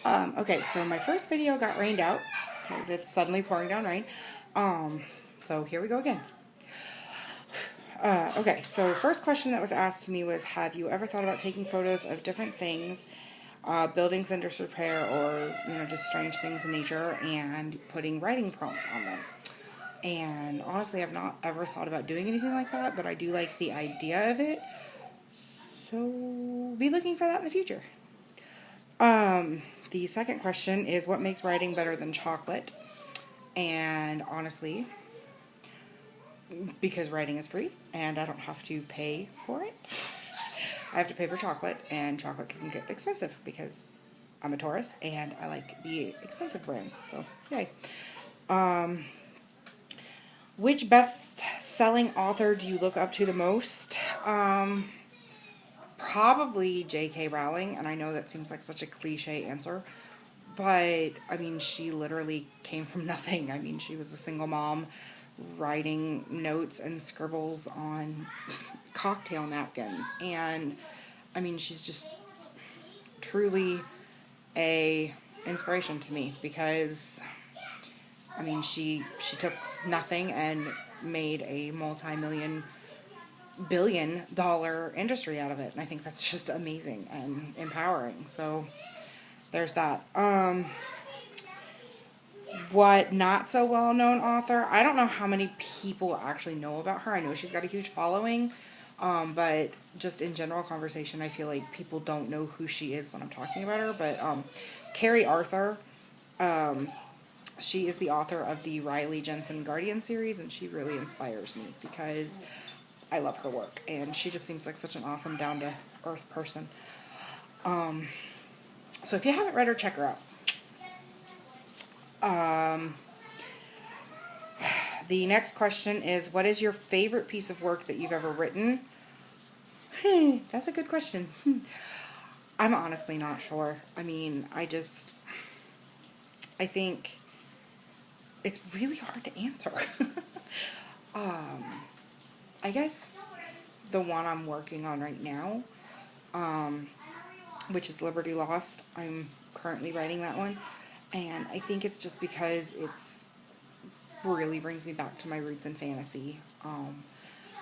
Okay, so my first video got rained out because it's suddenly pouring down rain. So here we go again. Okay, so first question that was asked to me was, have you ever thought about taking photos of different things, buildings in disrepair, or just strange things in nature, and putting writing prompts on them? And honestly, I've not ever thought about doing anything like that, but I do like the idea of it. So be looking for that in the future. The second question is, what makes writing better than chocolate? And honestly, because writing is free and I don't have to pay for it, I have to pay for chocolate, and chocolate can get expensive because I'm a Taurus and I like the expensive brands. So, yay. Which best-selling author do you look up to the most? Probably J.K. Rowling, and I know that seems like such a cliche answer, but I mean, she literally came from nothing. I mean, she was a single mom writing notes and scribbles on cocktail napkins, and I mean, she's just truly a inspiration to me because I mean, she took nothing and made a multi-billion-dollar industry out of it, and I think that's just amazing and empowering. So there's that. What not so well known author? I don't know how many people actually know about her. I know she's got a huge following, but just in general conversation, I feel like people don't know who she is when I'm talking about her. But Carrie Arthur, she is the author of the Riley Jensen Guardian series, and she really inspires me because I love her work, and she just seems like such an awesome, down-to-earth person. So if you haven't read her, check her out. The next question is, what is your favorite piece of work that you've ever written? That's a good question. I'm honestly not sure. I mean, I think it's really hard to answer. I guess the one I'm working on right now, which is Liberty Lost. I'm currently writing that one, and I think it's just because it's really brings me back to my roots in fantasy.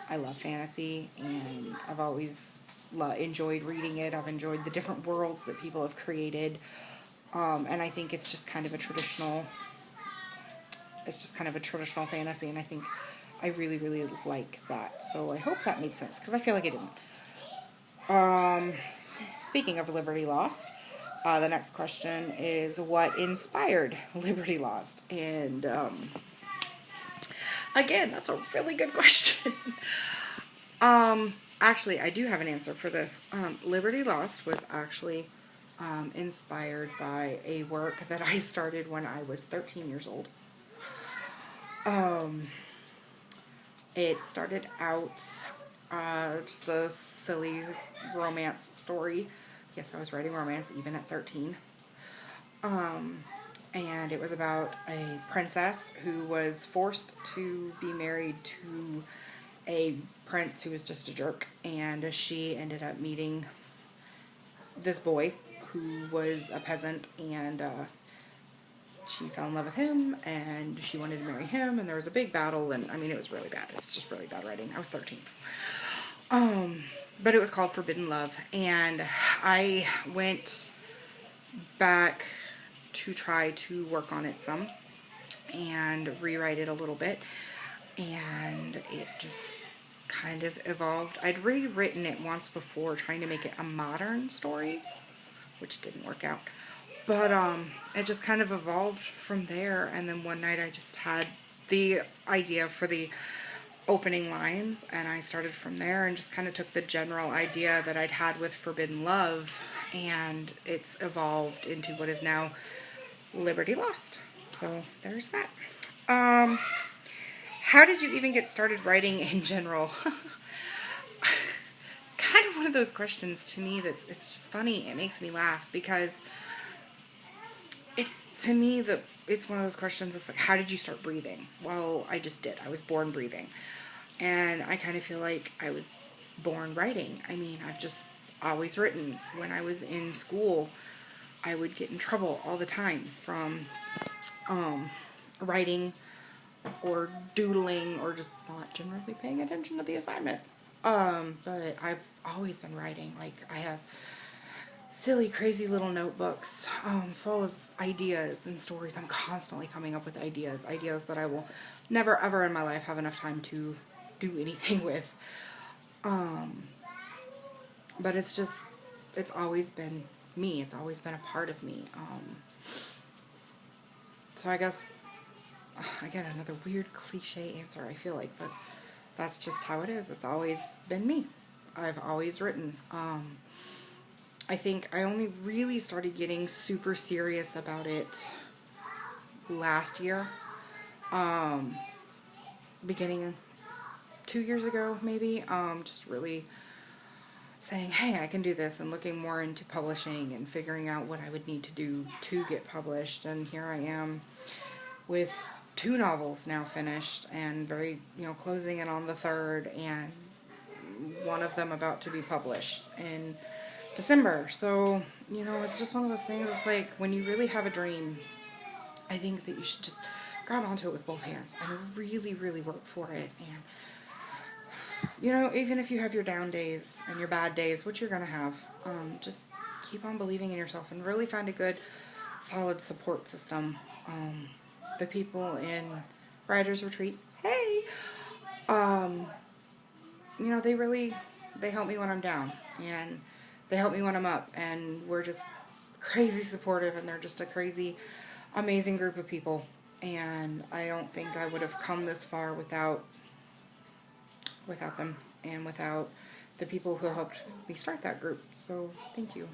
I love fantasy, and I've always enjoyed reading it. I've enjoyed the different worlds that people have created, and I think it's just kind of a traditional. It's just kind of a traditional fantasy, and I think I really, really like that. So I hope that made sense, because I feel like it didn't. Speaking of Liberty Lost, the next question is, what inspired Liberty Lost? And again, that's a really good question. Actually, I do have an answer for this. Liberty Lost was actually inspired by a work that I started when I was 13 years old. It started out just a silly romance story. Yes, I was writing romance even at 13. And it was about a princess who was forced to be married to a prince who was just a jerk, and she ended up meeting this boy who was a peasant, and she fell in love with him, and she wanted to marry him, and there was a big battle, and I mean, it was really bad. It's just really bad writing. I was 13. But it was called Forbidden Love, and I went back to try to work on it some and rewrite it a little bit, and it just kind of evolved. I'd rewritten it once before trying to make it a modern story, which didn't work out, but it just kind of evolved from there. And then one night I just had the idea for the opening lines, and I started from there and just kind of took the general idea that I'd had with Forbidden Love, and it's evolved into what is now Liberty Lost. So there's that. How did you even get started writing in general? It's kind of one of those questions to me that it's just funny. It makes me laugh because to me it's one of those questions that's like, how did you start breathing? Well, I just did. I was born breathing. And I kind of feel like I was born writing. I mean, I've just always written. When I was in school, I would get in trouble all the time from writing or doodling or just not generally paying attention to the assignment. But I've always been writing. Like, I have silly, crazy little notebooks full of ideas and stories. I'm constantly coming up with ideas that I will never ever in my life have enough time to do anything with. But it's always been me. It's always been a part of me. So I guess, again, another weird cliche answer, I feel like, but that's just how it is. It's always been me. I've always written. I think I only really started getting super serious about it last year. Beginning 2 years ago, maybe. Just really saying, hey, I can do this, and looking more into publishing and figuring out what I would need to do to get published. And here I am with 2 novels now finished, and very, closing in on the 3rd, and one of them about to be published in December. So, it's just one of those things. It's like, when you really have a dream, I think that you should just grab onto it with both hands and really, really work for it. And even if you have your down days and your bad days, which you're going to have, just keep on believing in yourself and really find a good, solid support system. The people in Writer's Retreat, hey, they help me when I'm down, and they help me when I'm up, and we're just crazy supportive, and they're just a crazy, amazing group of people. And I don't think I would have come this far without them, and without the people who helped me start that group. So thank you.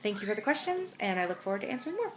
Thank you for the questions, and I look forward to answering more.